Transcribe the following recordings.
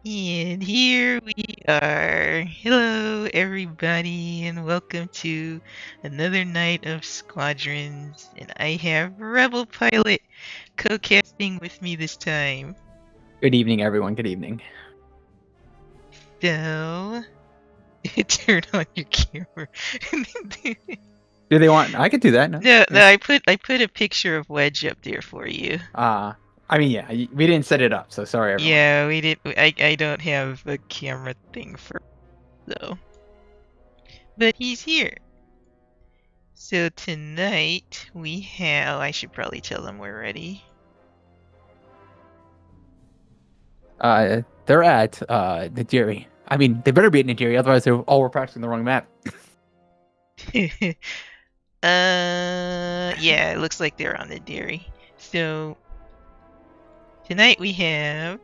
And here we are. Hello, everybody, and welcome to another night of Squadrons. And I have Rebel Pilot co-casting with me this time. Good evening, everyone. Good evening. So, turn on your camera. Do they want? I could do that. No. No, Yeah. I put a picture of Wedge up there for you. I mean, yeah, we didn't set it up, so sorry, everyone. Yeah, we did. I don't have a camera thing for though, but he's here. So tonight we have. I should probably tell them we're ready. They're at Nigiri. I mean, they better be at Nigiri, otherwise we're practicing the wrong map. Yeah, it looks like they're on the dairy. So tonight we have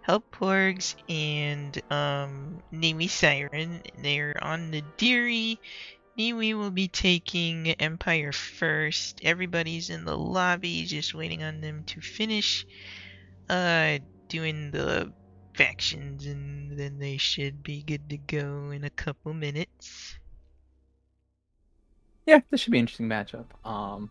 Help Porgs and Nimi Siren. They're on the dairy. Nimi will be taking Empire first. Everybody's in the lobby, just waiting on them to finish doing the factions, and then they should be good to go in a couple minutes. Yeah, this should be an interesting matchup.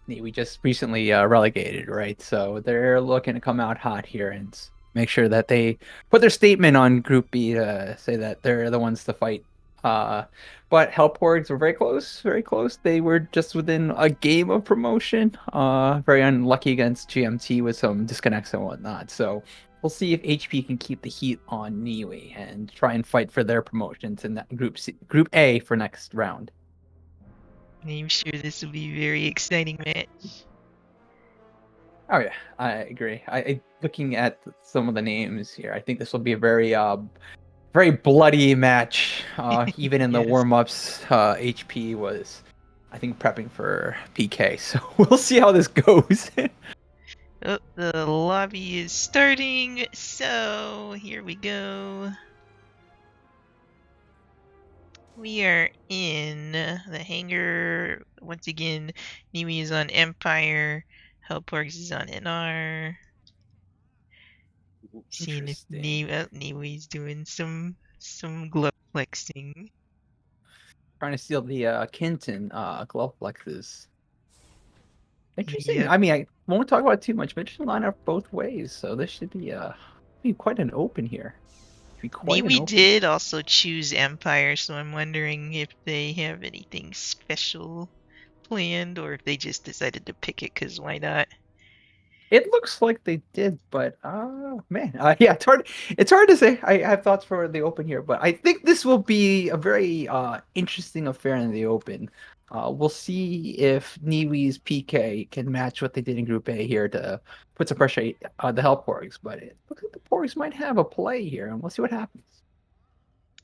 We just recently relegated, right? So they're looking to come out hot here and make sure that they put their statement on Group B to say that they're the ones to fight. But Hellporgs were very close, very close. They were just within a game of promotion. Very unlucky against GMT with some disconnects and whatnot. So we'll see if HP can keep the heat on Niwi and try and fight for their promotions in that Group A for next round. I'm sure this will be a very exciting match. Oh yeah, I agree. Looking at some of the names here, I think this will be a very bloody match. Even in the Yes. warm-ups, HP was, I think, prepping for PK. So we'll see how this goes. Oh, the lobby is starting, so here we go. We are in the hangar. Once again, Nimi is on Empire. Hellporgs is on NR. Seeing if Nimi's doing some glove flexing. Trying to steal the Kinton glove flexes. Interesting. Yep. I mean, I won't talk about it too much, but interesting lineup both ways. So this should be quite an open here. Nimi did also choose Empire, so I'm wondering if they have anything special planned or if they just decided to pick it because why not? It looks like they did, but man, yeah, it's hard to say. I have thoughts for the Open here, but I think this will be a very interesting affair in the Open. We'll see if Niwi's PK can match what they did in Group A here to put some pressure on the Hell Porgs, but it looks like the Porgs might have a play here, and we'll see what happens.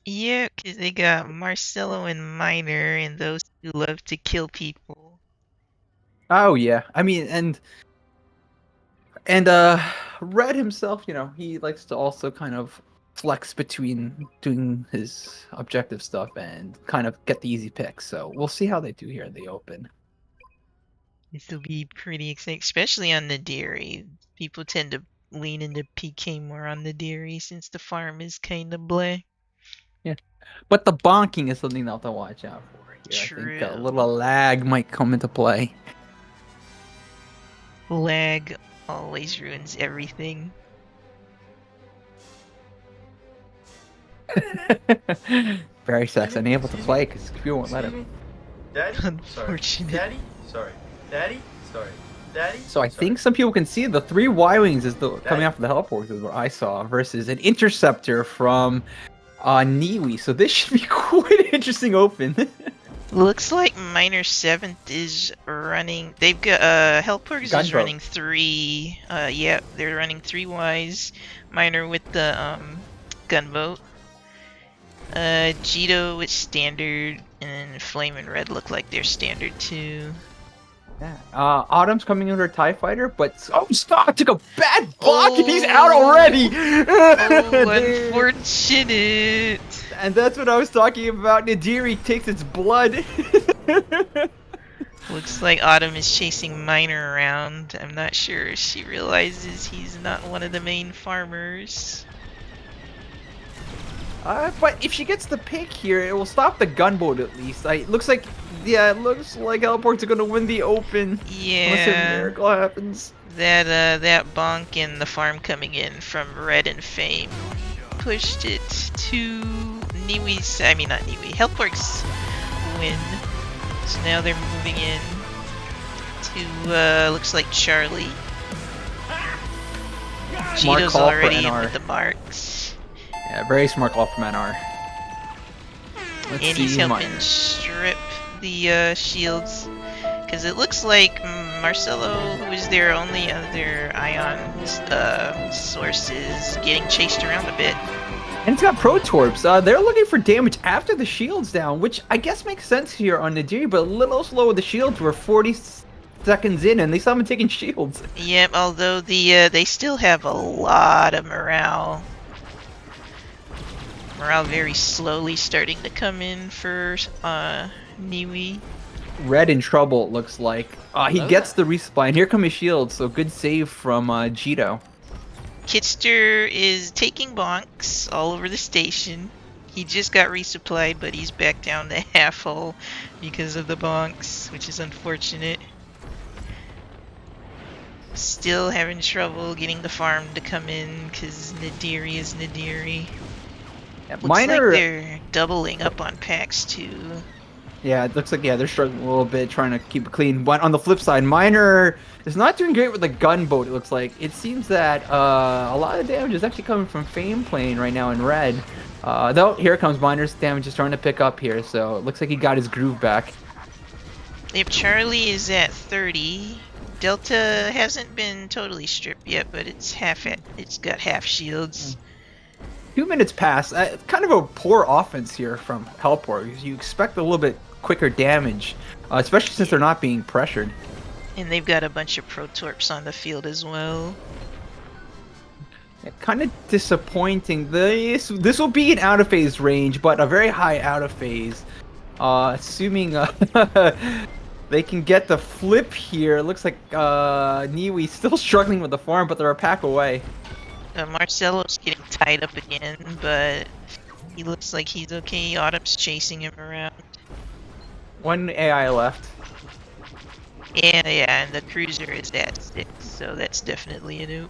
Yeah, because they got Marcelo and Miner, and those who love to kill people. Oh yeah, I mean, and Red himself, he likes to also kind of flex between doing his objective stuff and kind of get the easy picks. So we'll see how they do here in the Open. This will be pretty exciting, especially on the dairy. People tend to lean into PK more on the dairy since the farm is kind of bleh. Yeah, but the bonking is something they'll have to watch out for here. True. I think a little lag might come into play. Lag always ruins everything. Barry Sachs unable to play because people won't let him. Daddy? Unfortunate. Sorry. Daddy? Sorry. Daddy? Sorry. Daddy? So I think some people can see the 3 Y-Wings is coming after the Hellporgs is what I saw versus an Interceptor from Niwi. So this should be quite an interesting Open. Looks like Miner 7th is running. They've got Hellporgs is running 3. Yeah, they're running 3 Ys. Miner with the gunboat. Jito with standard, and Flame and Red look like they're standard too. Yeah. Autumn's coming under a TIE fighter, but Scott took a bad block and he's out already! Oh, unfortunate! And that's what I was talking about. Nadiri takes its blood. Looks like Autumn is chasing Miner around. I'm not sure if she realizes he's not one of the main farmers. But if she gets the pick here, it will stop the gunboat at least. It looks like, yeah, it looks like Hellporgs are gonna win the open. Unless a Yeah. miracle happens. That bonk and the farm coming in from Red and Fame pushed it to Niwi's. I mean, not Niwi. Hellporg's win. So now they're moving in to looks like Charlie. Smart Cheeto's call for already in NR. with the marks. Yeah, very smart call from NR. Let's And see, he's helping Minor. strip the shields. Because it looks like Marcelo, who is their only other ion source, is getting chased around a bit. And it's got Pro Torps. They're looking for damage after the shield's down, which I guess makes sense here on Nadiri, but a little slow with the shields. We're 40 seconds in, and they still haven't taken shields. Yep, although they still have a lot of morale. Morale very slowly starting to come in for Niwi. Red in trouble, it looks like. He gets the resupply, and here come his shields, so good save from Jito. Kitster is taking bonks all over the station. He just got resupplied, but he's back down to half hull because of the bonks, which is unfortunate. Still having trouble getting the farm to come in because Nadiri is Nadiri. Yeah, Looks Minor, like they're doubling up on packs too. yeah, it looks like, yeah, they're struggling a little bit, trying to keep it clean. But on the flip side, Minor is not doing great with the gunboat, it looks like. It seems that a lot of damage is actually coming from Fame playing right now in red. Though, here comes Minor's damage is starting to pick up here, so it looks like he got his groove back. If Charlie is at 30, Delta hasn't been totally stripped yet, but it's got half shields. 2 minutes pass. Kind of a poor offense here from Hellporg. You expect a little bit quicker damage, especially since they're not being pressured. And they've got a bunch of Protorps on the field as well. Yeah, kind of disappointing. This will be an out of phase range, but a very high out of phase. Assuming they can get the flip here. It looks like Niwi's still struggling with the farm, but they're a pack away. Marcelo's getting tied up again, but he looks like he's okay. Autumn's chasing him around. One AI left. Yeah, and the cruiser is at 6, so that's definitely a noob.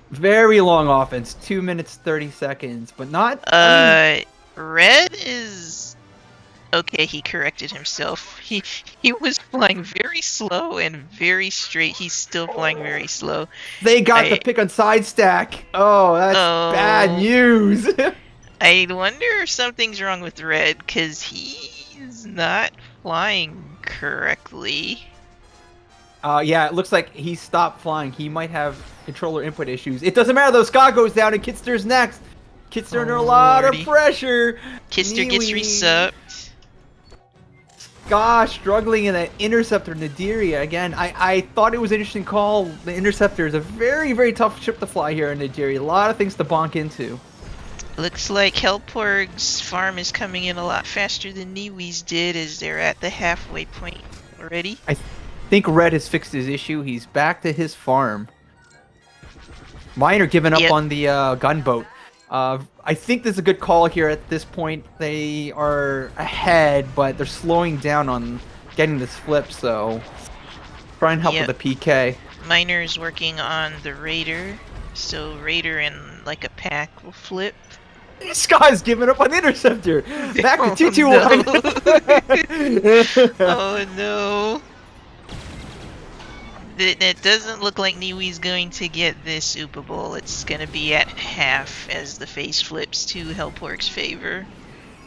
Very long offense. 2 minutes 30 seconds, but not. I mean, Red is okay. He corrected himself. He was flying very slow and very straight. He's still flying very slow. they got the pick on side stack. Oh, that's bad news. I wonder if something's wrong with Red, because he's not flying correctly. Yeah, it looks like he stopped flying. He might have controller input issues. It doesn't matter though. Scott goes down and Kitster's next. Kitster under a lot of pressure. Kister Niwi. gets resupped. Gosh, struggling in that interceptor Nadiri again. I thought it was an interesting call. The interceptor is a very, very tough ship to fly here in Nadiri. A lot of things to bonk into. Looks like Hellporg's farm is coming in a lot faster than Niwi's did, as they're at the halfway point already. I think Red has fixed his issue. He's back to his farm. Minor giving up on the gunboat. I think this is a good call here at this point. They are ahead, but they're slowing down on getting this flip, so try and help with the PK. Minor's working on the Raider, so Raider and like a pack will flip. This guy's giving up on the interceptor. Back to 2-2-1. Oh no. It doesn't look like Niwi's going to get this Super Bowl. It's going to be at half as the face flips to Hellporg's favor.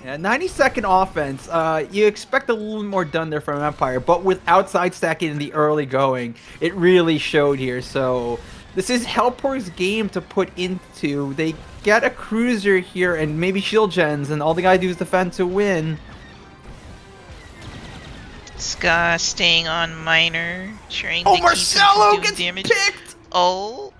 Yeah, 90-second offense. You expect a little more done there from Empire, but with outside stacking in the early going, it really showed here. So this is Hellporg's game to put into. They get a cruiser here and maybe shield gens, and all they gotta do is defend to win. Ska staying on Minor, trying Oh, to Marcelo keep him from doing gets damage. picked! Oh,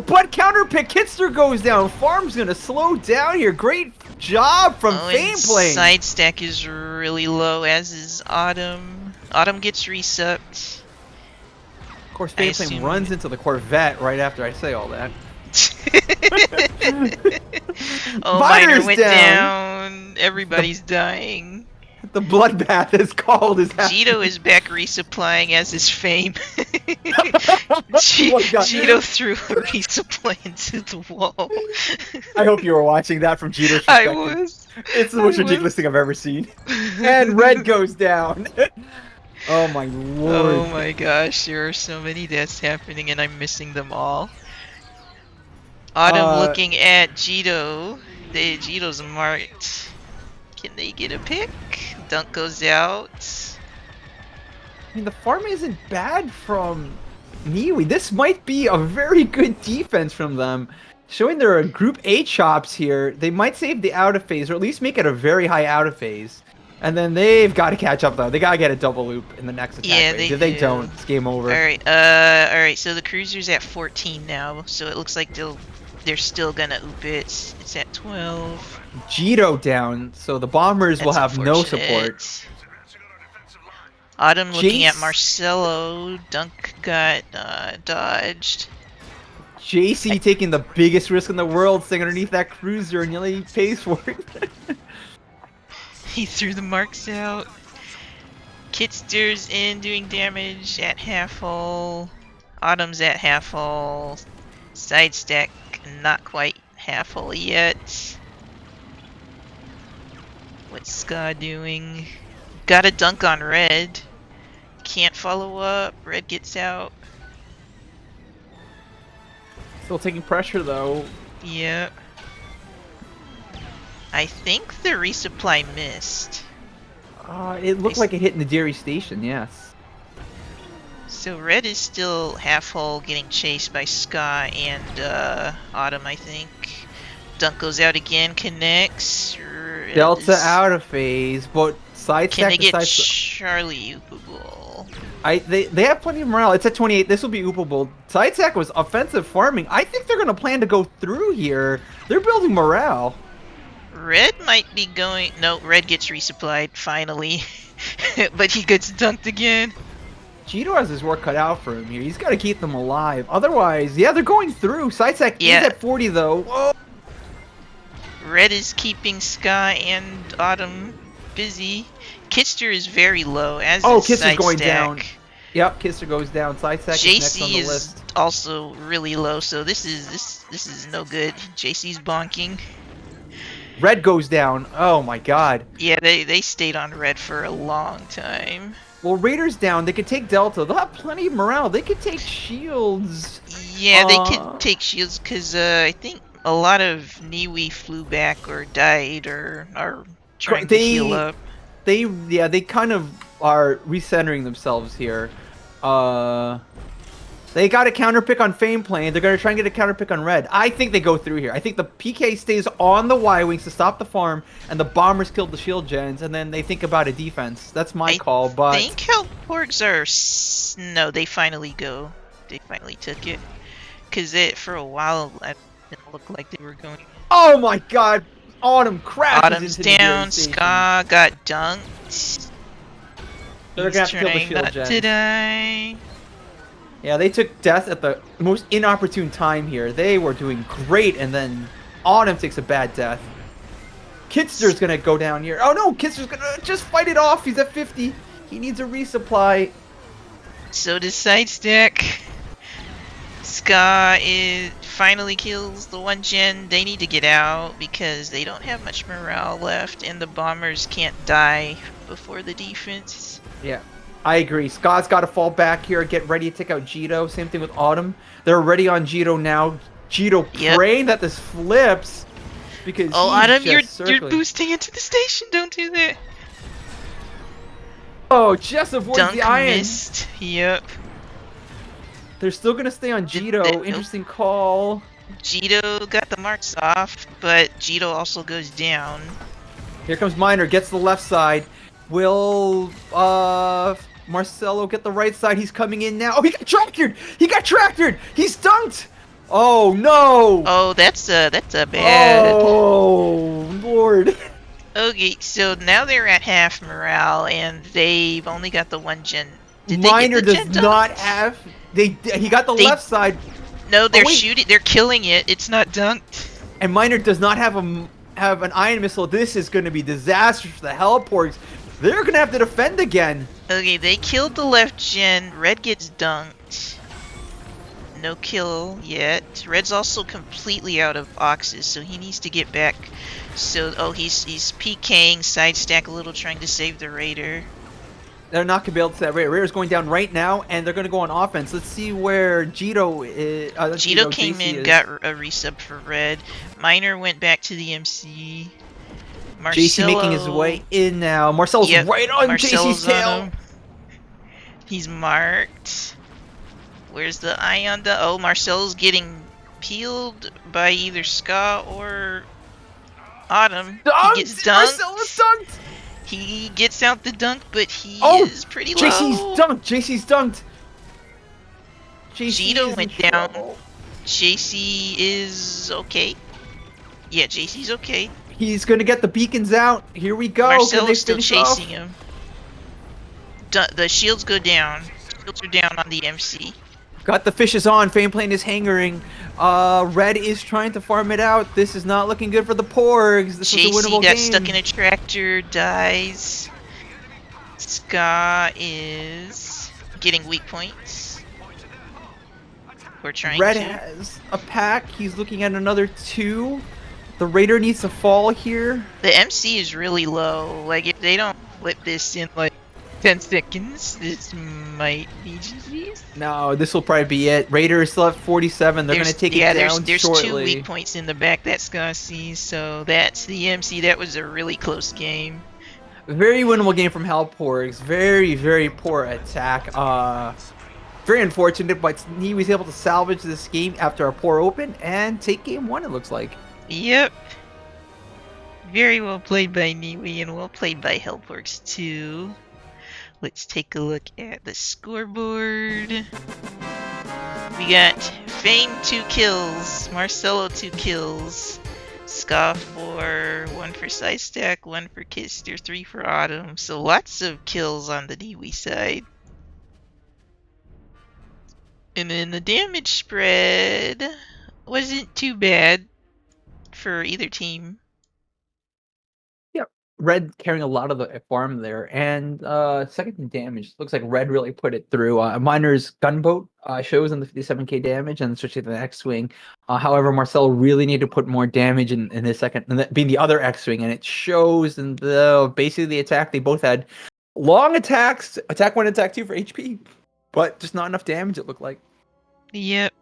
But counter pick, Kitster goes down. Farm's gonna slow down here. Great job from Fame and playing. side stack is really low, as is Autumn. Autumn gets resupped. Of course, Fame playing runs into the Corvette right after I say all that. Oh, Miner's Miner went down. Everybody's dying. The bloodbath is called. Is happening. Jito is back resupplying as his fame. Oh my God. Jito threw a resupply into the wall. I hope you were watching that from Jito's I perspective. was. It's the most I ridiculous was. thing I've ever seen. And Red goes down. Oh my lord. Oh my gosh, there are so many deaths happening and I'm missing them all. Autumn looking at Jito. Jito's marked. Can they get a pick? Dunk goes out. I mean, the farm isn't bad from Niwi. This might be a very good defense from them. Showing their Group A chops here, they might save the out of phase, or at least make it a very high out of phase. And then they've got to catch up, though. They got to get a double loop in the next attack Yeah, phase. they If they do. don't, it's game over. Alright, so the cruiser's at 14 now, so it looks like they're still gonna oop it. It's at 12. Jito down, so the bombers will That's have no unfortunate. support. Autumn looking at Jace- Marcelo. Dunk got dodged. JC taking the biggest risk in the world, staying underneath that cruiser, and he pays for it. He threw the marks out. Kitster's in doing damage at half hull. Autumn's at half hull. Side stack not quite half hull yet. What's Ska doing? Got a dunk on Red. Can't follow up. Red gets out. Still taking pressure, though. Yep. I think the resupply missed. It looked like it hit in the dairy station, yes. So Red is still half hull getting chased by Ska and Autumn, I think. Dunk goes out again, connects. Red Delta is- out of phase, but side Can stack they get decides. Charlie oopable? They have plenty of morale. It's at 28. This will be oopable. Side stack was offensive farming. I think they're gonna plan to go through here. They're building morale. Red might be going. No, Red gets resupplied finally, but he gets dunked again. Jito has his work cut out for him here. He's got to keep them alive. Otherwise, yeah, they're going through. Side stack Yeah. is at 40 though. Whoa. Red is keeping Ska and Autumn busy. Kitster is very low, as Oh, is Kitster's Side going Stack. down. Yep, Kisser goes down. Side stack is next on JC the is list. also really low, so this is no good. JC's bonking. Red goes down. Oh my god. Yeah, they stayed on Red for a long time. Well, Raiders down. They could take Delta. They'll have plenty of morale. They could take Shields. Yeah, they could take shields because I think a lot of Niwi flew back or died or are trying to heal up. They kind of are recentering themselves here. They got a counter pick on Fame Plane. They're gonna try and get a counter pick on Red. I think they go through here. I think the PK stays on the Y wings to stop the farm, and the bombers killed the shield gens, and then they think about a defense. That's my call. But I think how Porgs are. No, they finally go. They finally took it. Cause for a while it didn't look like they were going. oh my god, Autumn crashes Autumn's into the down. dairy station. Ska got dunked. They're gonna have to kill the Trying shield not gens. to die. Yeah, they took death at the most inopportune time here. They were doing great, and then Autumn takes a bad death. Kitster's gonna go down here. Oh no, Kitster's gonna just fight it off. He's at 50. He needs a resupply. So does Side Stack. Ska finally kills the one gen. They need to get out because they don't have much morale left, and the bombers can't die before the defense. Yeah, I agree. Ska's got to fall back here, get ready to take out Jito. Same thing with Autumn. They're already on Jito now. Jito Yep. praying that this flips because Oh, he's Autumn, just you're circling. boosting into the station. Don't do that. Oh, just avoids Dunk the iron. missed. Yep. They're still gonna stay on Jito. Nope. Interesting call. Jito got the marks off, but Jito also goes down. Here comes Miner, gets the left side. Will Marcelo get the right side? He's coming in now. Oh, he got tractored! He got tractored! He's dunked! Oh no! Oh, that's a bad. Oh Lord! Okay, so now they're at half morale, and they've only got the one gen. Did Miner they does get the gen not dunked? have. He got the They- left side. No, they're wait. shooting. They're killing it. It's not dunked. and Miner does not have an ion missile. This is going to be disastrous for the Hellporgs. They're going to have to defend again. Okay, they killed the left gen. Red gets dunked. No kill yet. Red's also completely out of oxes, so he needs to get back. So, oh, he's PKing, side stack a little, trying to save the Raider. They're not going to be able to that Raider. Raider's going down right now, and they're going to go on offense. Let's see where Jito is. Jito came JC in, is. got a resub for Red. Miner went back to the MC. JC making his way in now. Marcelo's right on JC's tail. He's marked. Where's the ion? Oh, Marcelo's getting peeled by either Ska or Autumn. Dunked! He gets dunked. Marcelo's dunked! He gets out the dunk, but he is pretty low. JC's dunked. Jito went down. JC is okay. Yeah, JC's okay. He's gonna get the beacons out. Here we go. Marcelo's still chasing him. The shields go down. Shields are down on the MC. Got the fishes on. Fameplane is hangering. Red is trying to farm it out. This is not looking good for the Porgs. This was a winnable JC got game. stuck in a tractor, dies. Ska is getting weak points. We're trying Red to. has a pack. He's looking at another 2. The Raider needs to fall here. The MC is really low. Like, if they don't flip this in like 10 seconds, this might be GG's. No, this will probably be it. Raider is still at 47. They're going to take it down there's shortly. 2 weak points in the back that Ska sees, so that's the MC. That was a really close game. Very winnable game from Hellporgs. Very, very poor attack. Very unfortunate, but he was able to salvage this game after a poor open and take game 1, it looks like. Yep. Very well played by Niwi and well played by Hellporgs too. Let's take a look at the scoreboard. We got Fame 2 kills, Marcelo 2 kills, Ska 4, 1 for Side Stack, 1 for Kister, 3 for Autumn. So lots of kills on the Niwi side. And then the damage spread wasn't too bad for either team. Red carrying a lot of the farm there, and second in damage. Looks like Red really put it through. Miner's gunboat shows in the 57k damage, and especially the X-wing. However, Marcel really needed to put more damage in his second, and that being the other X-wing, and it shows in basically the attack. They both had long attacks, attack 1, attack 2 for HP, but just not enough damage. It looked like. Yep.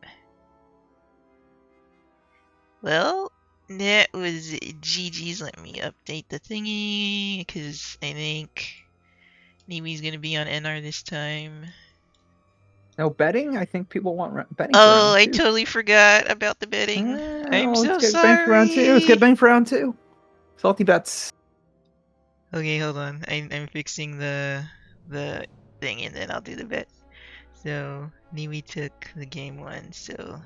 Well, that was GG's. Let me update the thingy, because I think Nimi's going to be on NR this time. No betting? I think people want betting. Oh, I totally forgot about the betting. I'm so sorry. Let's get banged for round 2. Salty bets. Okay, hold on. I'm fixing the thing, and then I'll do the bet. So, Nimi took the game 1, so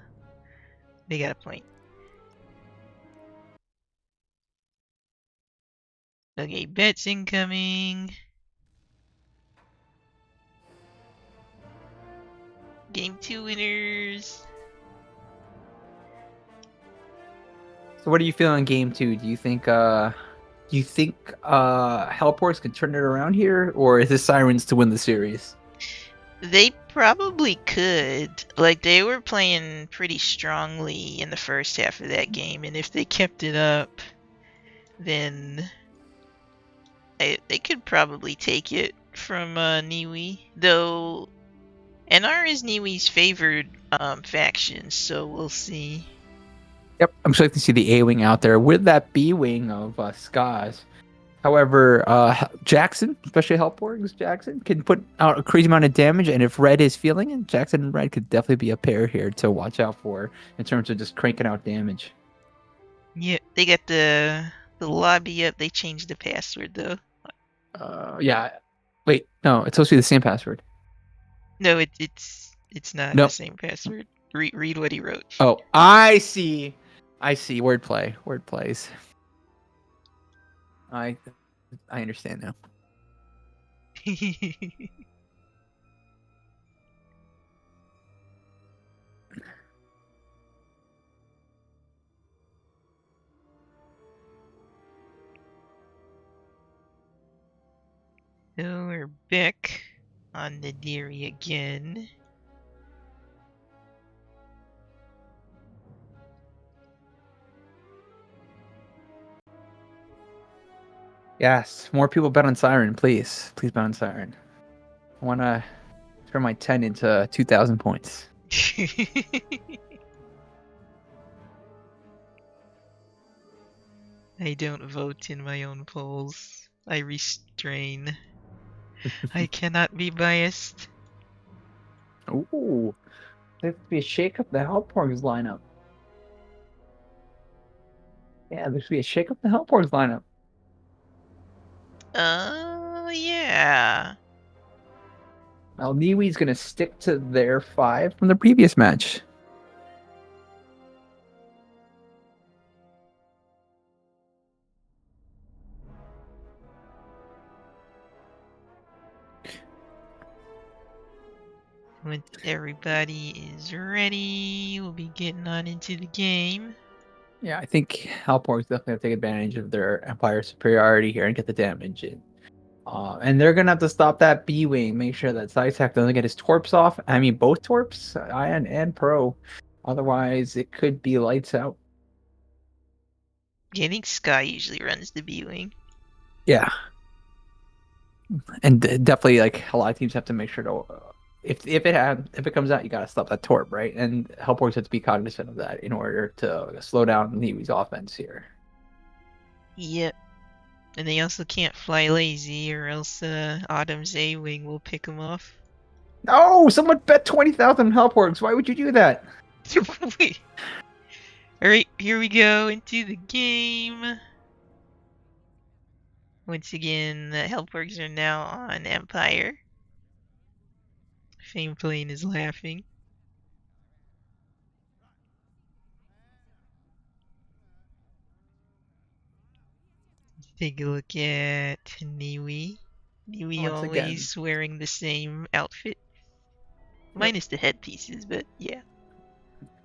they got a point. Okay, bets incoming. Game 2 winners. So what do you feel on game 2? Do you think Hellports can turn it around here, or is this Sirens to win the series? They probably could. Like, they were playing pretty strongly in the first half of that game, and if they kept it up, then they could probably take it from Niwi. Though NR is Niwi's favored faction, so we'll see. Yep, I'm excited to see the A-wing out there with that B-wing of Skaz. However, Jackson, especially Hellporgs Jackson, can put out a crazy amount of damage, and if Red is feeling it, Jackson and Red could definitely be a pair here to watch out for in terms of just cranking out damage. Yeah, they got the lobby up. They changed the password though. Yeah. Wait, no, it's supposed to be the same password. No, it's not the same password. Read what he wrote. Oh, I see. Wordplay. Wordplays. I understand now. So we're back on the dairy again. Yes, more people bet on Siren, please. Please bet on Siren. I want to turn my 10 into 2,000 points. I don't vote in my own polls. I restrain. I cannot be biased. Ooh, there's to be a shake up the Hellporgs lineup. Yeah, there should be a shake up the Hellporgs lineup. Yeah. Well, Niwi's going to stick to their 5 from the previous match. Once everybody is ready, we'll be getting on into the game. Yeah, I think Hellporgs definitely have to take advantage of their Empire superiority here and get the damage in. And they're going to have to stop that B-Wing, make sure that Zytek doesn't get his torps off. I mean, both torps, Ion and Pro. Otherwise, it could be lights out. I think Sky usually runs the B-Wing. Yeah. And definitely, like, a lot of teams have to make sure to... if it comes out, you gotta stop that torp, right? And Hellporgs have to be cognizant of that in order to slow down Niwi's offense here. Yep. And they also can't fly lazy, or else Autumn's A-Wing will pick them off. No! Someone bet 20,000 Hellporgs! Why would you do that? Wait. Alright, here we go into the game. Once again, the Hellporgs are now on Empire. Fame Plane is laughing. Let's take a look at Niwi. Niwi Once again. always wearing the same outfit. Minus the headpieces, but yeah.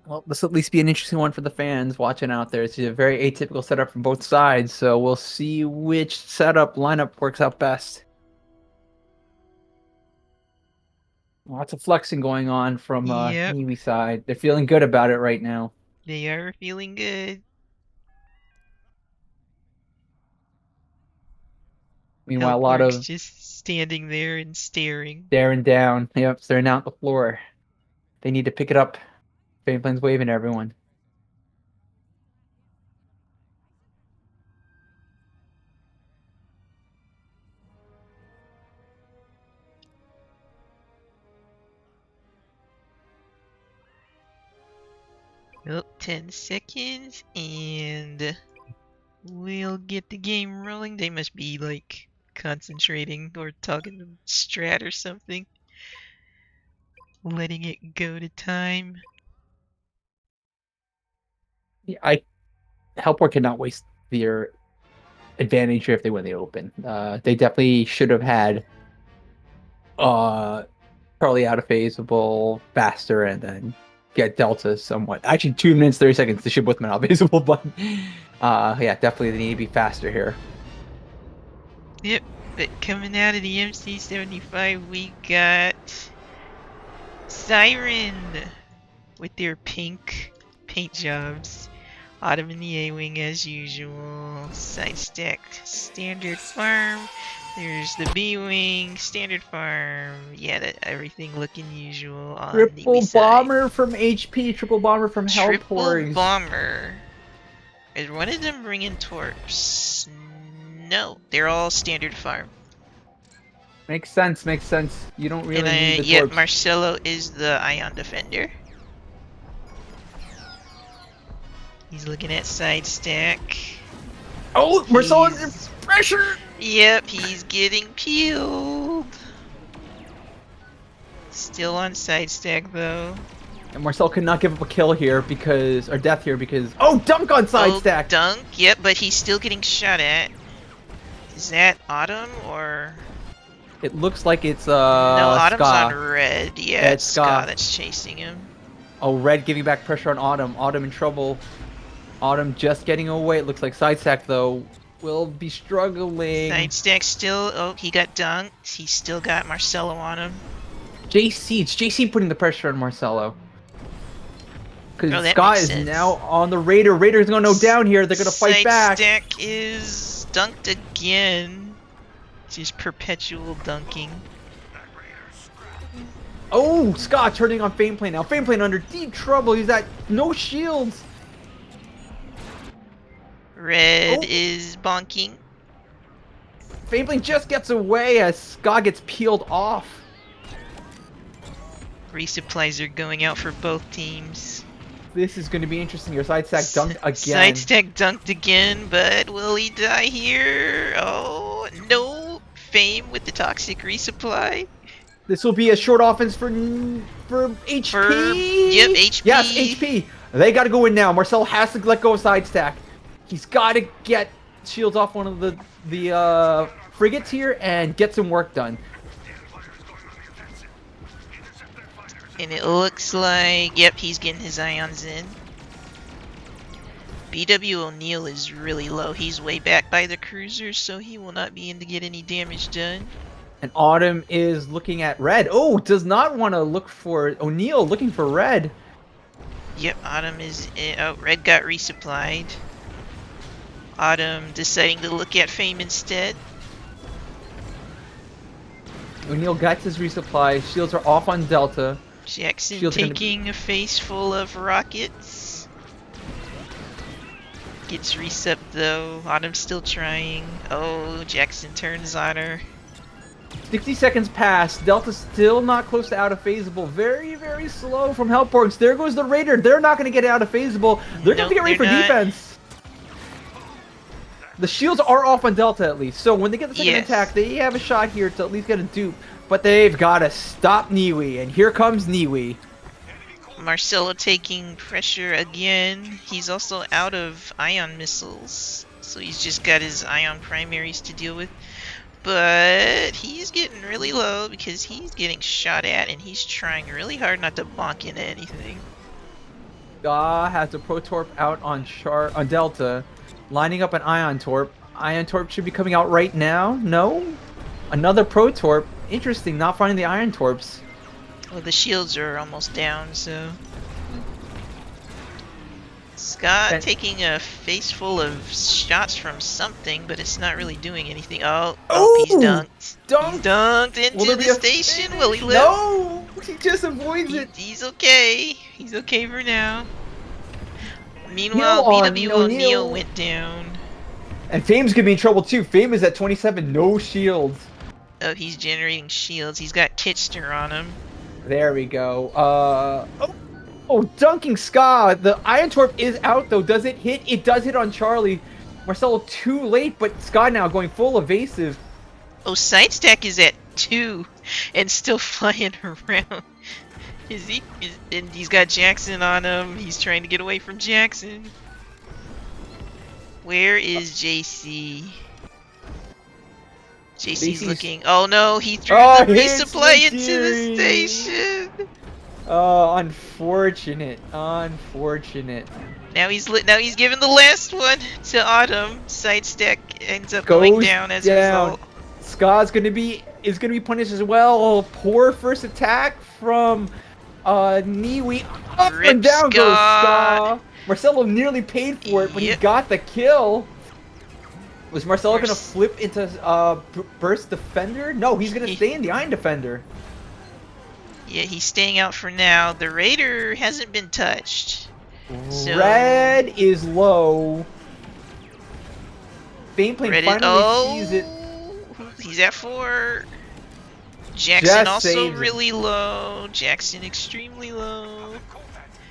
Well, this will at least be an interesting one for the fans watching out there. It's a very atypical setup from both sides, so we'll see which setup lineup works out best. Lots of flexing going on from Yep. Niwi side. They're feeling good about it right now. They are feeling good. Meanwhile, a lot Hellporg's of just standing there and staring. staring down. Yep, staring out the floor. They need to pick it up. Fameplane's waving at everyone. Oh, 10 seconds, and we'll get the game rolling. They must be, like, concentrating or talking to Strat or something. Letting it go to time. Yeah, Hellport cannot waste their advantage here if they win the open. They definitely should have had Charlie out of phaseable faster and then get Delta somewhat. Actually, 2 minutes 30 seconds. They should both been out of phaseable, but yeah, definitely they need to be faster here. Yep, but coming out of the MC-75, we got Siren with their pink paint jobs. Autumn in the A-Wing as usual. Side stack, standard farm. There's the B-Wing, standard farm. Yeah, everything looking usual on the Triple bomber from HP, triple bomber from Triple Hellporgs. bomber. Is one of them bringing torps? No, they're all standard farm. Makes sense, makes sense. You don't really need the yeah, torps. Marcelo is the Ion Defender. He's looking at side stack. Oh, Marcelo's under pressure! Yep, he's getting peeled. Still on side stack though. And Marcel could not give up a kill here because, or death here because, oh, dunk on side stack! Dunk, yep, but he's still getting shot at. Is that Autumn or? It looks like it's, No, Autumn's Ska. on red. Yeah, it's Ska Ska that's chasing him. Oh, red giving back pressure on Autumn. Autumn in trouble. Autumn just getting away. It looks like side stack though. will be struggling. Side stack still. Oh, he got dunked. He's still got Marcelo on him. JC, it's JC putting the pressure on Marcelo. Oh, Because that Scott makes is sense. now on the Raider. Raider's gonna go down here. They're gonna fight back. Side stack is dunked again. Just perpetual dunking. Oh, Scott turning on Fameplane now. Fameplane under deep trouble. He's at no shields. Red Oh. is bonking. Fameplane just gets away as Scott gets peeled off. Resupplies are going out for both teams. This is going to be interesting. Your side stack dunked again. Side stack dunked again, but will he die here? Oh, no. Fame with the toxic resupply. This will be a short offense for HP. Yep, HP. Yes, HP. They got to go in now. Marcel has to let go of side stack. He's got to get shields off one of the frigates here and get some work done. And it looks like, yep, he's getting his ions in. BW O'Neill is really low. He's way back by the cruiser, so he will not be in to get any damage done. And Autumn is looking at red. Oh, does not want to look for O'Neill, looking for red. Yep, Autumn is in. Oh, red got resupplied. Autumn deciding to look at Fame instead. O'Neill gets his resupply. Shields are off on Delta. Jackson Shield's gonna taking a face full of rockets. Gets resup though. Autumn's still trying. Oh, Jackson turns on her. 60 seconds pass. Delta's still not close to out of phaseable. Very, very slow from Porgs. There goes the Raider. They're not going to get out of phaseable. They're going to get ready for defense. The shields are off on Delta at least. So when they get the second attack, they have a shot here to at least get a dupe. But they've got to stop Niwi. And here comes Niwi. Marcelo taking pressure again. He's also out of ion missiles. So he's just got his ion primaries to deal with. But he's getting really low because he's getting shot at and he's trying really hard not to bonk into anything. Ga has a Protorp out on Delta, lining up an Ion Torp. Ion Torp should be coming out right now. No? Another Protorp. Interesting, not finding the Iron Torps. Well, the shields are almost down, so... Scott taking a face full of shots from something, but it's not really doing anything. Oh, he's dunked. He's dunked into the station. Will he live? No! He just avoids it. He's okay. He's okay for now. Meanwhile, BW O'Neill went down. And Fame's gonna be in trouble too. Fame is at 27, no shields. Oh, he's generating shields. He's got Kitster on him. There we go. Oh, dunking Ska. The Iron Torp is out though. Does it hit? It does hit on Charlie. Marcelo too late, but Ska now going full evasive. Oh, side stack is at 2 and still flying around. And he's got Jackson on him. He's trying to get away from Jackson. Where is JC? JC's looking. Oh no, he threw the resupply into the station. Oh, unfortunate. Unfortunate. Now he's giving the last one to Autumn. Side stack ends up going down as a result. Ska's is gonna be punished as well. Oh, poor first attack from Niwi. Up and down goes Ska. Marcelo nearly paid for it, but he got the kill. Was Marcelo gonna flip into Burst Defender? No, he's gonna stay in the Iron Defender. Yeah, he's staying out for now. The Raider hasn't been touched. So... Red is low. Fameplane finally sees it. He's at 4. Jackson also really low. Jackson extremely low.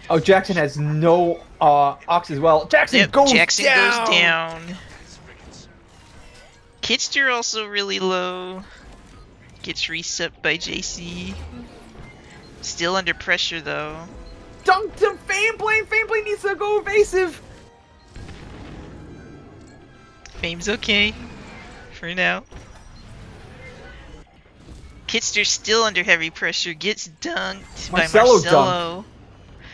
Oh, Jackson has no ox as well. Jackson goes down. Kitster also really low. Gets resupped by JC. Still under pressure though. Dunk to Fameplane! Fameplane needs to go evasive! Fame's okay. For now. Kitster's still under heavy pressure. Gets dunked by Marcelo.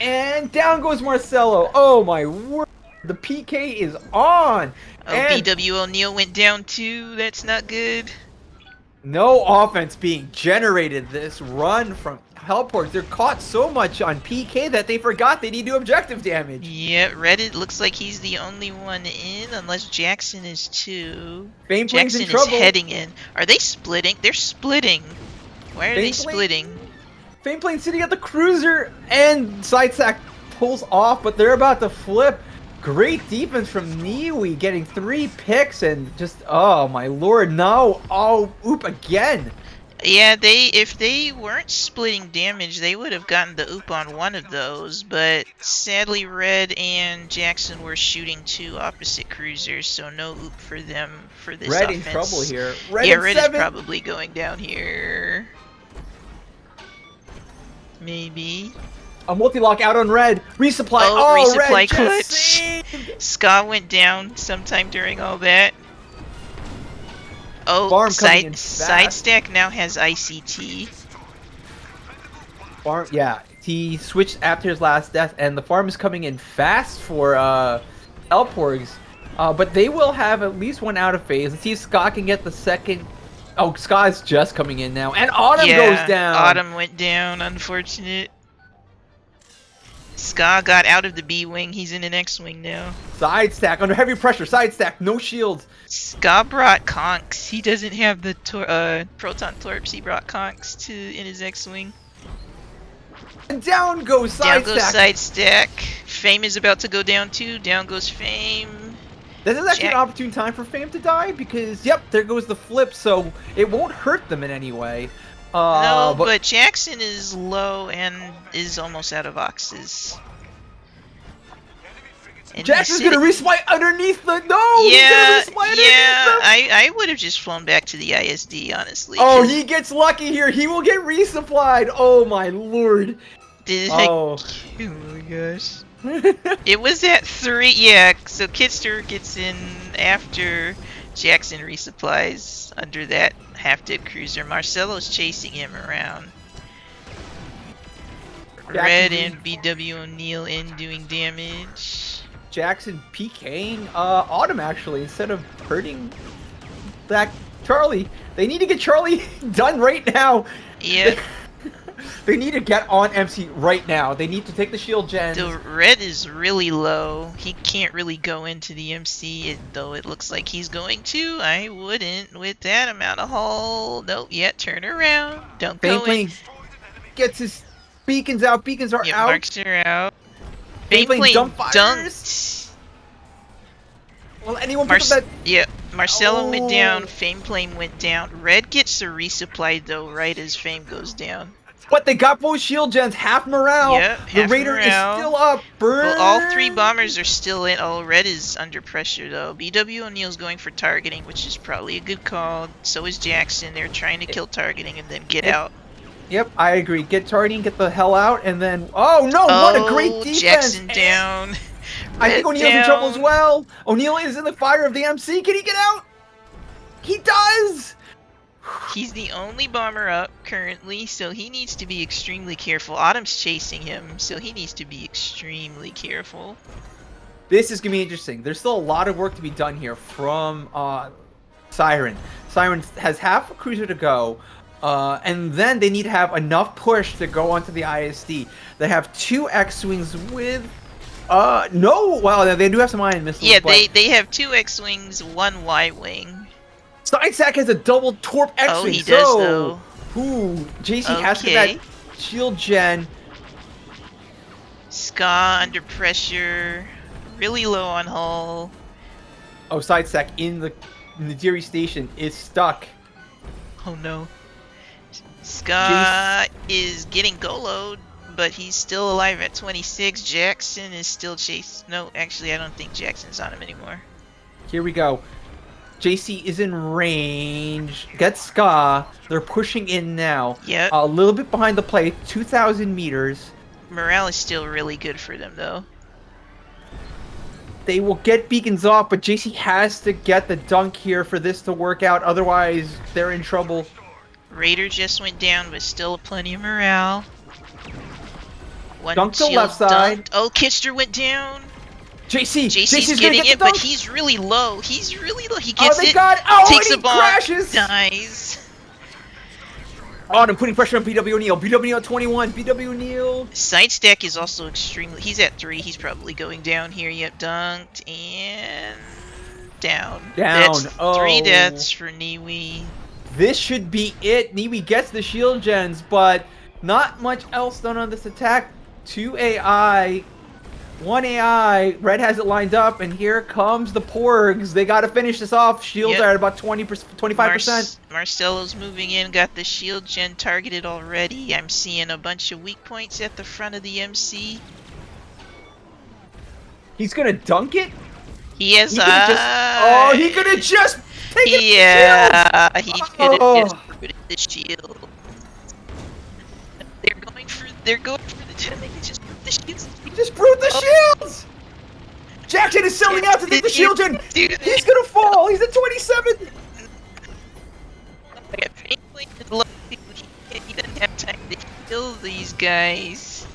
And down goes Marcelo. Oh my word. The PK is on. Oh, And BW O'Neil went down too. That's not good. no offense being generated this run from Hellports. They're caught so much on PK that they forgot they need to do objective damage. Yeah, Reddit looks like he's the only one in, unless Jackson is too. Fameplane's Jackson in is trouble. heading in. Are they splitting? They're splitting. Why are they Fameplane- splitting? Fameplane sitting at the cruiser, and Sidesack pulls off, but they're about to flip. Great defense from Niwi, getting 3 picks, and just, oh my lord, no. Oh, oop again. Yeah, if they weren't splitting damage, they would have gotten the oop on one of those, but sadly Red and Jackson were shooting 2 opposite cruisers, so no oop for them for this Red offense. in trouble here. Yeah, Red is 7. probably going down here. Maybe. A multi-lock out on Red. Resupply. Oh, resupply Red clutch. just saved. Ska went down sometime during all that. Oh, Farm coming in side fast. stack now has ICT. Farm, yeah, he switched after his last death, and the farm is coming in fast for Porgs. But they will have at least 1 out of phase. Let's see if Ska can get the second. Oh, Ska's just coming in now, and Autumn goes down. Autumn went down, unfortunate. Ska got out of the B wing, he's in an X wing now. Side stack under heavy pressure. Side stack, no shields. Ska brought conks. He doesn't have the proton torps. He brought conks in his X wing. And down goes side Down goes stack. side stack. Fame is about to go down too. Down goes Fame. This is actually Jack- an opportune time for Fame to die because, yep, there goes the flip, so it won't hurt them in any way. No, but Jackson is low and is almost out of oxes. And Jackson's he's gonna sitting- respawn underneath the no. Yeah, He's gonna respawn underneath them. I would have just flown back to the ISD, honestly. Oh, 'cause he gets lucky here. He will get resupplied. Oh my lord. Oh. oh my gosh. It was at 3, yeah, so Kitster gets in after Jackson resupplies under that half-dead cruiser. Marcelo's chasing him around. Red and BW O'Neil in doing damage. Jackson PKing Autumn actually instead of hurting that Charlie. They need to get Charlie done right now. Yeah, They need to get on MC right now. They need to take the shield gen. the Red is really low. He can't really go into the MC, though it looks like he's going to. I wouldn't with that amount of hull. Nope, yeah, turn around. Don't go in. Fameplane gets his beacons out. Beacons are Yeah, out. marks are out. Fameplane Fameplane dump fires. dunked. Will anyone pick up that? Yeah, Marcelo went down, Oh. Fameplane went down. Red gets a resupply though right as Fame goes down. But they got both shield gens, half morale. Yep, the half Raider morale. is still up. Burn. Well, all 3 bombers are still in. Oh, Red is under pressure though. BW O'Neil's going for targeting, which is probably a good call. So is Jackson. They're trying to kill targeting and then get out. Yep, I agree. Get targeting, get the hell out, and then. Oh no! What a great defense! Jackson down. I think Red O'Neill's in trouble as down. well. O'Neill is in the fire of the MC. Can he get out? He does. He's the only bomber up currently, so he needs to be extremely careful. Autumn's chasing him, so he needs to be extremely careful. This is gonna be interesting. There's still a lot of work to be done here from Siren. Siren has half a cruiser to go, and then they need to have enough push to go onto the ISD. They have 2 X-wings with. No, well, they do have some ion missiles. Yeah, but they have 2 X-wings, 1 Y-wing. Sidesack has a double torp X-wing. Oh, he does, so, though. Ooh, JC has to get Okay. that shield gen. Ska under pressure, really low on hull. Oh, Sidesack in the Nadiri station is stuck. Oh no. Ska is getting go-load, but he's still alive at 26. Jackson is still chasing. No, actually, I don't think Jackson's on him anymore. Here we go. JC is in range. Get Ska. They're pushing in now. Yep. A little bit behind the plate, 2,000 meters. Morale is still really good for them, though. They will get beacons off, but JC has to get the dunk here for this to work out. Otherwise, they're in trouble. Raider just went down, but still plenty of morale. One Dunk to shield left side. dunked. Oh, Kitster went down. JC's gonna getting get it, the but dunk. he's really low. He Oh, gets they it. got it. Oh, Takes and a he bomb. crashes. Dies. Autumn putting pressure on BW O'Neal. BW O'Neal 21. BW O'Neal. Side stack is also extremely. He's at 3. He's probably going down here. Yep, dunked and down. Down. That's Oh. 3 deaths for Niwi. This should be it. Niwi gets the shield gens, but not much else done on this attack. 2 AI. 1 AI. Red has it lined up, and here comes the Porgs. They got to finish this off. Shields Yep. are at about 25%. Marcelo's moving in, got the shield gen targeted already. I'm seeing a bunch of weak points at the front of the MC. He's gonna dunk it. He has He gonna just take it. Yeah, he could have just put it the shield. They're going for the gem. They can just put the shields. Just brute the shields. Jackson is selling out to take the shield gen. He's gonna fall. He's at 27. He doesn't have time to kill these guys.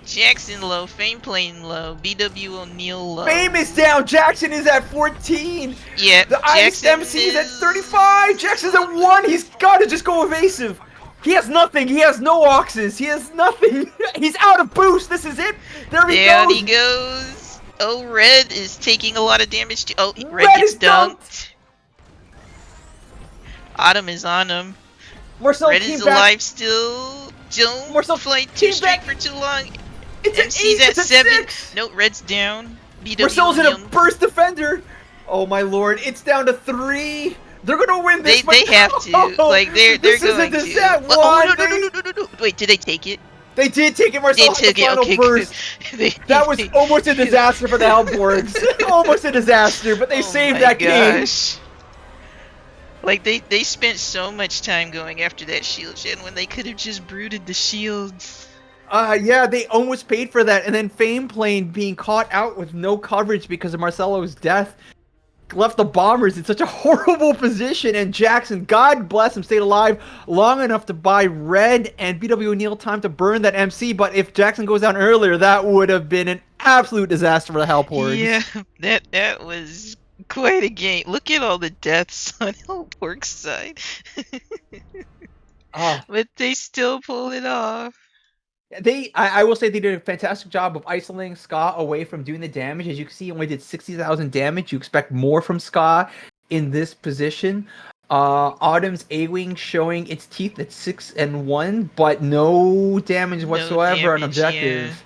Jackson low, Fame playing low, BW O'Neal low. Fame is down. Jackson is at 14. Yeah, The Ice MC is at 35. Jackson's at 1. He's got to just go evasive. He has nothing. He has no oxes. He has nothing. He's out of boost. This is it. There he Down goes. he goes. Oh, Red is taking a lot of damage. Oh, Red is gets dunked. Autumn is on him. Marcel Red is alive still. Don't play too straight for too long. It's MC's an 8. at It's 7. 6. No, Red's down. BW Marcel's in a O'Neal. burst defender. Oh my lord! It's down to 3. They're gonna win this. They have to. Like they're this going is a to. Why No. Wait, did they take it? They did take it. Marcel They had took the it. final Okay, burst. good. That was almost a disaster for the Hellborgs. Almost a disaster, but they saved that game. Like they spent so much time going after that shield gen when they could have just brooded the shields. Yeah, they almost paid for that, and then Fame Plane being caught out with no coverage because of Marcelo's death left the Bombers in such a horrible position, and Jackson, God bless him, stayed alive long enough to buy Red and BW O'Neal time to burn that MC, but if Jackson goes down earlier, that would have been an absolute disaster for the Hellporgs. Yeah, that was quite a game. Look at all the deaths on Hellporg's side. But they still pull it off. I will say they did a fantastic job of isolating Ska away from doing the damage. As you can see, he only did 60,000 damage. You expect more from Ska in this position. Autumn's A-Wing showing its teeth at 6 and 1, but no damage whatsoever on objective.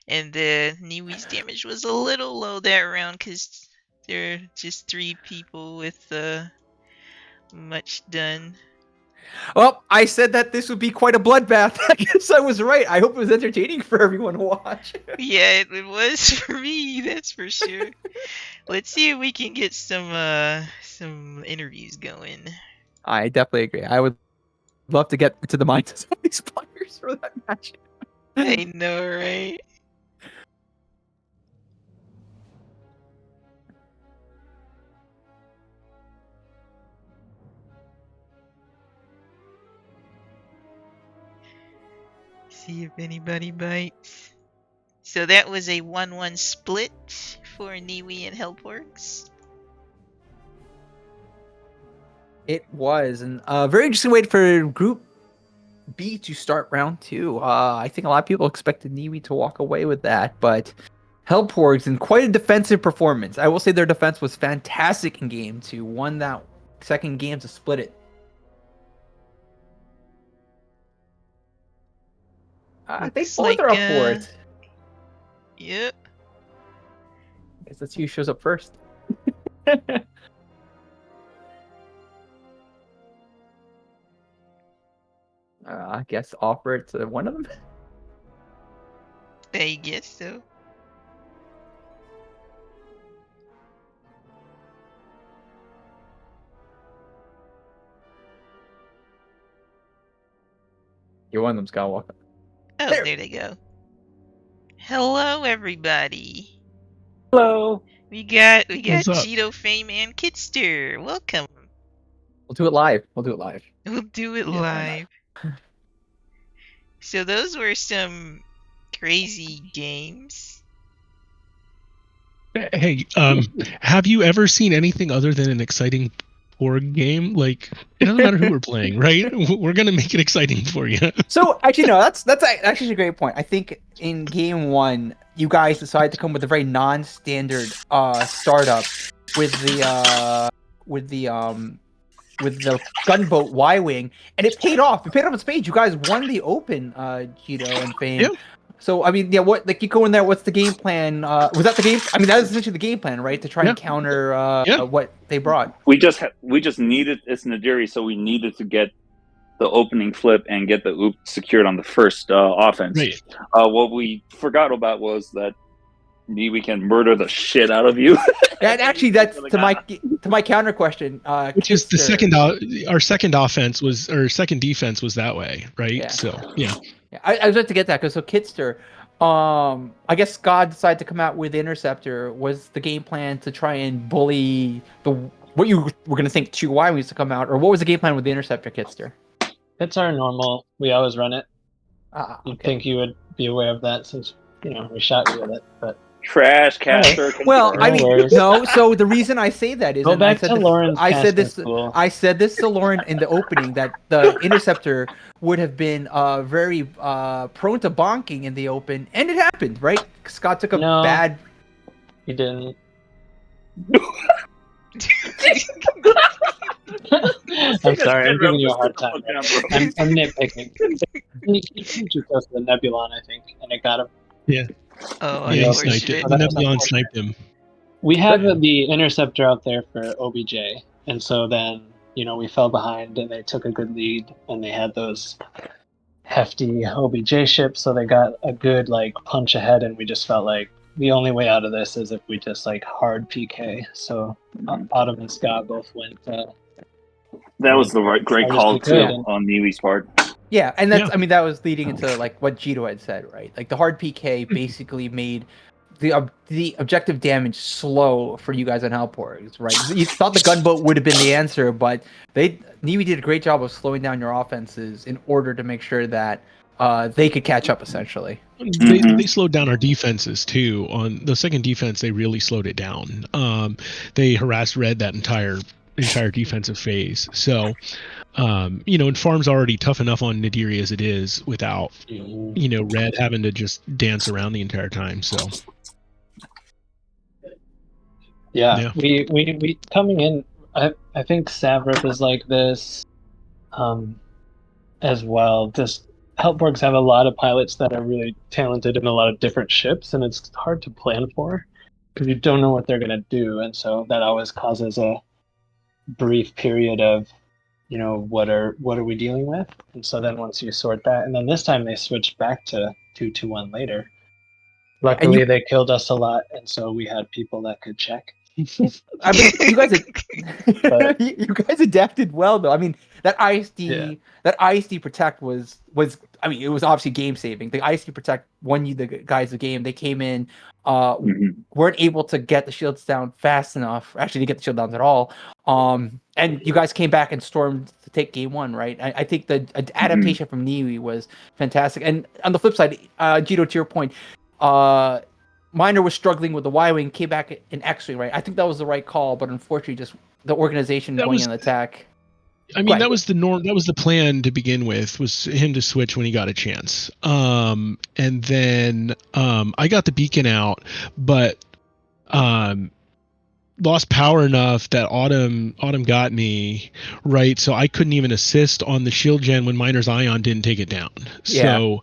Yeah. And Niwi's damage was a little low that round because there are just 3 people with much done. Well, I said that this would be quite a bloodbath. I guess I was right. I hope it was entertaining for everyone to watch. Yeah, it was for me, that's for sure. Let's see if we can get some interviews going. I definitely agree. I would love to get to the minds of some of these players for that match. I know, right? See if anybody bites. So that was a 1-1 split for Niwi and Hellporgs. It was, and a very interesting way for Group B to start round 2. I think a lot of people expected Niwi to walk away with that, but Hellporgs in quite a defensive performance. I will say their defense was fantastic in game 2. Won that second game to split it. I think both are up for it. Yep. Guess let's see who shows up first. I guess offer it to one of them. I guess so. You're one of them, Skywalker. Oh, there they go. Hello, everybody. Hello. We got What's up? Cheeto Fame and Kitster. Welcome. We'll do it live. We'll do it live. We'll do it Yeah, live. So those were some crazy games. Hey, have you ever seen anything other than an exciting Porg game? Like, it doesn't matter who we're playing, right? We're gonna make it exciting for you. So actually, no, that's actually a great point. I think in game one, you guys decided to come with a very non-standard startup with the gunboat Y-wing, and it paid off. It paid off in spades. You guys won the open, Cheeto and Yeah. Fame. So I mean, yeah, what like you go in there? What's the game plan? Was that the game? I mean, that was essentially the game plan, right? To try Yeah. and counter Yeah. what they brought. We just needed it's Nadiri, so we needed to get the opening flip and get the oop secured on the first offense. Right. What we forgot about was that we can murder the shit out of you. And actually, that's to my counter question. Which is the Kitster. second. Our second offense was, or second defense was that way, right? Yeah. So yeah. Yeah, I was about to get that because so Kitster, I guess Scott decided to come out with Interceptor. Was the game plan to try and bully what you were gonna think 2Y was to come out, or what was the game plan with the Interceptor, Kitster? It's our normal. We always run it. You'd Okay. think you would be aware of that since we shot you with it. But Trash caster. Well, I No mean, worries. no. So the reason I say that is, go and I back said to this- Lauren's I said this. casting school. I said this to Lauren in the opening that the Interceptor would have been very prone to bonking in the open, and it happened, right? Scott took a No. bad. You didn't. I'm sorry. I'm giving you a hard time. I'm nitpicking. He came too close to the Nebulon, I think, and it got him. Oh, Yeah, he Unfortunate. sniped it. Oh, The that's Nebulon unfortunate. sniped him. We have the Interceptor out there for OBJ, and so then we fell behind, and they took a good lead, and they had those hefty OBJ ships, so they got a good punch ahead, and we just felt like the only way out of this is if we just hard PK. So Autumn and Scott both went. That was the great I just call think too good. on Neely's part. Yeah, and that's Yeah. I mean that was leading into what Jito had said, right? Like the hard PK basically made the objective damage slow for you guys on Hellporgs, right? You thought the gunboat would have been the answer, but Niwi did a great job of slowing down your offenses in order to make sure that they could catch up essentially. They slowed down our defenses too. On the second defense, they really slowed it down. They harassed Red that entire defensive phase. So, and Farm's already tough enough on Nadiri as it is without, Red having to just dance around the entire time. So, Yeah. We coming in. I think Savrip is like this, as well. Just Helpborgs have a lot of pilots that are really talented in a lot of different ships, and it's hard to plan for because you don't know what they're gonna do, and so that always causes a brief period of, what are we dealing with, and so then once you sort that, and then this time they switched back to 2-2-1 later. Luckily, they killed us a lot, and so we had people that could check. I mean, you guys adapted well though. I mean, that ISD protect was I mean, it was obviously game saving. The ISD protect won you the guys the game. They came in, weren't able to get the shields down fast enough. Actually, didn't get the shield downs at all. And you guys came back and stormed to take game one, right? I think the adaptation from Niwi was fantastic. And on the flip side, Jito, to your point, Miner was struggling with the Y-wing, came back in X-wing, right? I think that was the right call, but unfortunately, just the organization going in attack. I mean, that was the norm. That was the plan to begin with, was him to switch when he got a chance. And then I got the beacon out, but lost power enough that Autumn got me, right? So I couldn't even assist on the shield gen when Miner's Ion didn't take it down. So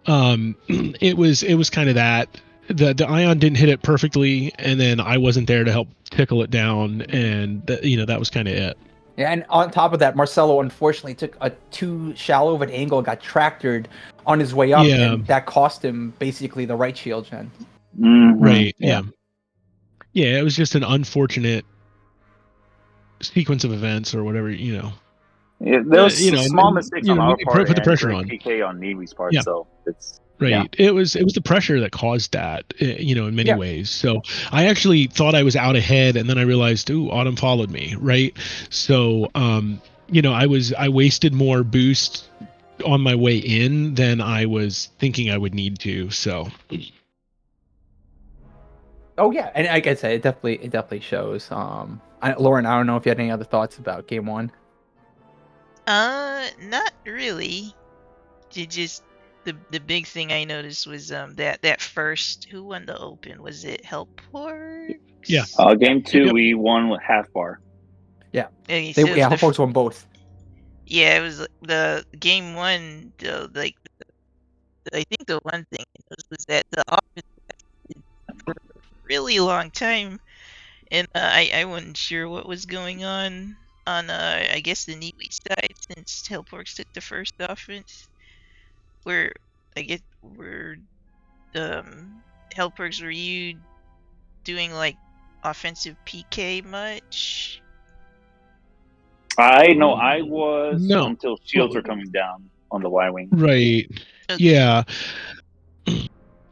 it was kind of that. The Ion didn't hit it perfectly, and then I wasn't there to help tickle it down, and that was kind of it. Yeah, and on top of that, Marcelo unfortunately took a too shallow of an angle, got tractored on his way up, and that cost him basically the right shield gen. Right. Yeah. It was just an unfortunate sequence of events, or whatever. Yeah, there was small mistakes on our part. Put the pressure on. PK on Neely's part, so it's. Right. Yeah. It was the pressure that caused that, in many ways. So I actually thought I was out ahead, and then I realized, Autumn followed me. Right. So, I wasted more boost on my way in than I was thinking I would need to. So. Oh yeah, and like I said, it definitely shows. Lauren, I don't know if you had any other thoughts about game one. Not really. It just the big thing I noticed was that first, who won the open? Was it Hellporgs? Yeah. Game 2, Yep. we won with half bar. Yeah, Okay, so it was Hellporgs won both. yeah, it was the game one. Like I think the one thing I noticed was that the offense lasted for a really long time, and I wasn't sure what was going on I guess the Niwi side, since Hellporgs took the first offense. Where I get where Hellporgs, were you doing like offensive PK much? I know I was No. until shields were coming down on the Y wing. Right. Okay. Yeah.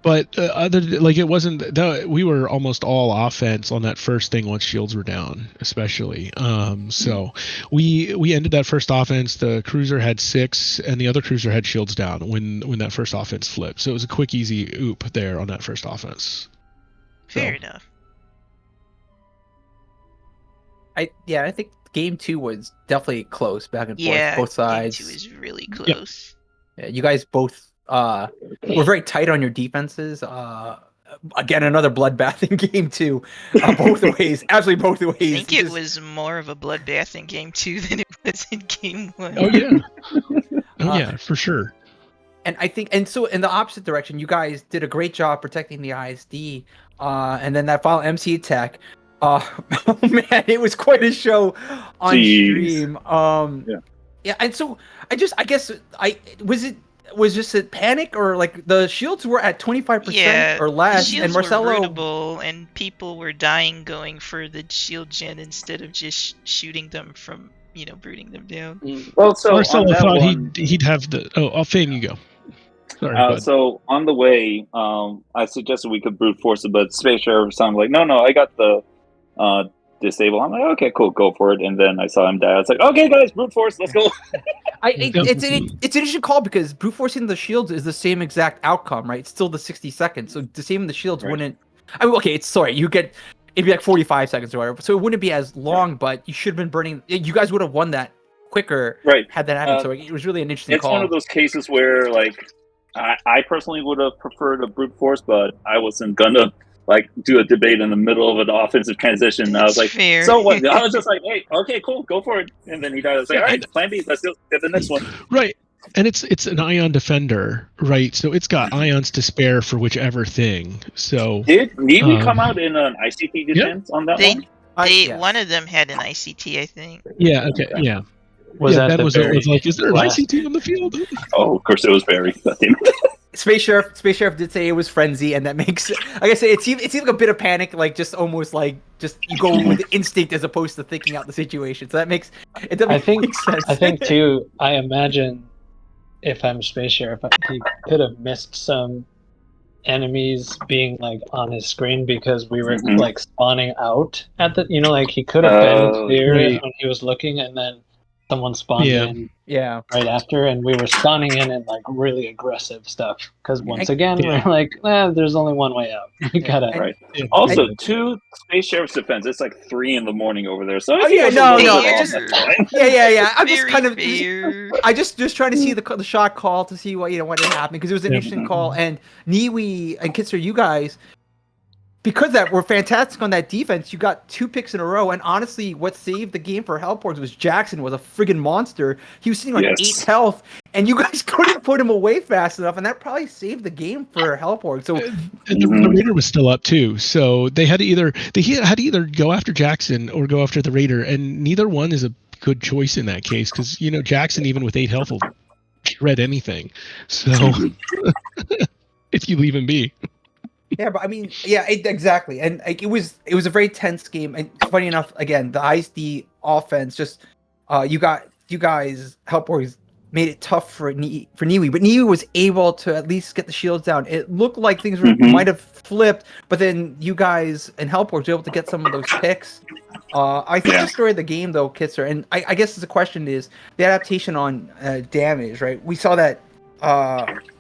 But it wasn't that we were almost all offense on that first thing once shields were down, especially. So we ended that first offense. The cruiser had 6, and the other cruiser had shields down when that first offense flipped. So it was a quick, easy oop there on that first offense. Fair enough. I think game 2 was definitely close, back and forth, Yeah, both sides. game 2 is really close. Yeah, you guys both were very tight on your defenses. Again, another bloodbath in game 2, both ways, absolutely both ways. I think it was more of a bloodbath in game 2 than it was in game 1. Oh yeah. Oh yeah, for sure. And I think, and so in the opposite direction, you guys did a great job protecting the ISD, and then that final MC attack. Oh man, it was quite a show on stream. Yeah, and so I guess was just a panic, or like the shields were at 25% or less, the and shields Marcelo. were rootable, and people were dying going for the shield gen instead of just shooting them from brooding them down. Well, so Marcelo thought one, he'd have the. Oh, Fane, you go. Sorry, bud. so on the way, I suggested we could brute force it, but Space Sheriff sounded like, no, I got the disable. I'm like, okay, cool, go for it. And then I saw him die. I was like, okay, guys, brute force, let's go. It's an interesting call, because brute forcing the shields is the same exact outcome, right? It's still the 60 seconds. So disabling the shields wouldn't. I mean, okay, it'd be like 45 seconds or whatever. So it wouldn't be as long, but you should have been burning. You guys would have won that quicker, had that happened. So it was really an interesting call. It's one of those cases where, like, I personally would have preferred a brute force, but I wasn't gonna do a debate in the middle of an offensive transition. I was like, fair. So what? I was just like, hey, okay, cool, go for it. And then he died. I was like, all right, plan B, let's go get the next one. Right. And it's an ion defender, right? So it's got ions to spare for whichever thing. So did Niwi come out in an ICT defense on that one? Yes. One of them had an ICT, I think. Yeah. Okay. Yeah. Was that was like, is there an ICT on the field? Oh, of course it was Barry. Space Sheriff did say it was frenzy, and that makes, like I say, it seems like a bit of panic, like just almost like just you go with instinct as opposed to thinking out the situation. So that makes it doesn't make sense. I think too. I imagine if I'm Space Sheriff, he could have missed some enemies being like on his screen because we were like spawning out at the, like he could have been clear when he was looking, and then someone spawned in right after, and we were spawning in and like really aggressive stuff, because once again we're like, there's only one way out. We gotta Also, to Space Sheriff's defense, it's like 3 a.m. over there. So I'm just kind of I just trying to see the shot call to see what what had happened, because it was an interesting call. And Niwi and Kitzer, you guys, because that were fantastic on that defense, you got 2 picks in a row. And honestly, what saved the game for Hellporgs was Jackson was a friggin' monster. He was sitting on 8 health, and you guys couldn't put him away fast enough, and that probably saved the game for Hellporgs. So and the Raider was still up too, so they had to either go after Jackson or go after the Raider, and neither one is a good choice in that case, because Jackson, even with 8 health, will shred anything. So if you leave him be. Yeah, but I mean, exactly. And like, it was a very tense game. And funny enough, again, the ISD offense just you guys Hellporgs made it tough for Niwi, but Niwi was able to at least get the shields down. It looked like things might have flipped, but then you guys and Hellporgs were able to get some of those picks. I think the story of the game, though, Kitzer, and I guess the question is the adaptation on damage, right? We saw that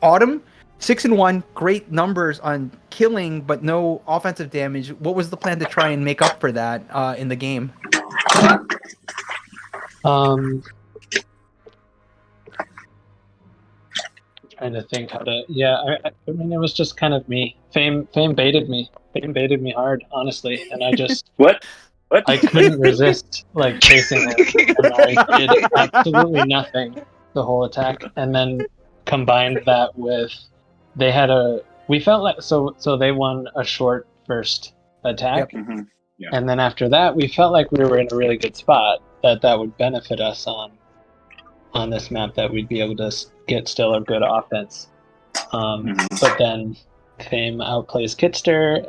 Autumn 6-1, great numbers on killing, but no offensive damage. What was the plan to try and make up for that in the game? Trying to think how to. Yeah, I mean, it was just kind of me. Fame baited me. Fame baited me hard, honestly, and I just What? I couldn't resist like chasing it, and I did absolutely nothing the whole attack, and then combined that with we felt like so they won a short first attack, Yep. Mhm. and then after that we felt like we were in a really good spot that would benefit us on this map, that we'd be able to get still a good offense. But then Fame outplays Kitster,